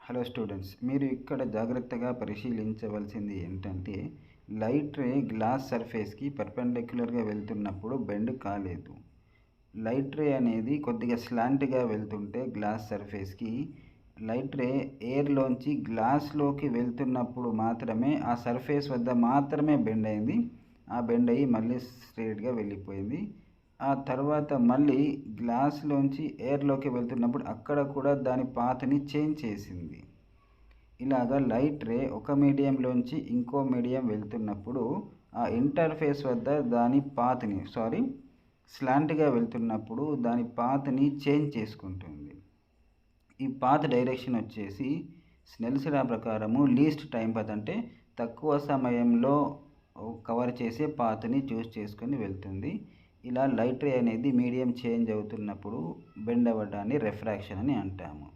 Hello students, మీరు ఇక్కడ జాగ్రత్తగా పరిశీలించవలసింది ఏంటంటే లైట్ రే గ్లాస్ సర్ఫేస్కి పర్పెండిక్యులర్గా వెళ్తున్నప్పుడు బెండ్ కాలేదు. లైట్ రే అనేది కొద్దిగా స్లాంట్గా వెళ్తుంటే గ్లాస్ సర్ఫేస్కి లైట్ రే ఎయిర్లోంచి గ్లాస్లోకి వెళ్తున్నప్పుడు మాత్రమే ఆ సర్ఫేస్ వద్ద మాత్రమే బెండ్ అయింది. ఆ బెండ్ అయ్యి మళ్ళీ స్ట్రెయిట్గా వెళ్ళిపోయింది. ఆ తర్వాత మళ్ళీ గ్లాస్లోంచి ఎయిర్లోకి వెళ్తున్నప్పుడు అక్కడ కూడా దాని పాత్ని చేంజ్ చేసింది. ఇలాగ లైట్ రే ఒక మీడియంలోంచి ఇంకో మీడియం వెళ్తున్నప్పుడు ఆ ఇంటర్ఫేస్ వద్ద దాని పాత్ని స్లాంట్గా వెళ్తున్నప్పుడు దాని పాత్ని చేంజ్ చేసుకుంటుంది. ఈ పాత్ డైరెక్షన్ వచ్చేసి స్నెల్స్ లా ప్రకారము లీస్ట్ టైం పాత్, అంటే తక్కువ సమయంలో కవర్ చేసే పాత్ని చూస్ చేసుకొని వెళ్తుంది. ఇలా లైట్ రే అనేది మీడియం చేంజ్ అవుతున్నప్పుడు బెండ్ అవ్వడాన్ని రిఫ్రాక్షన్ అని అంటాము.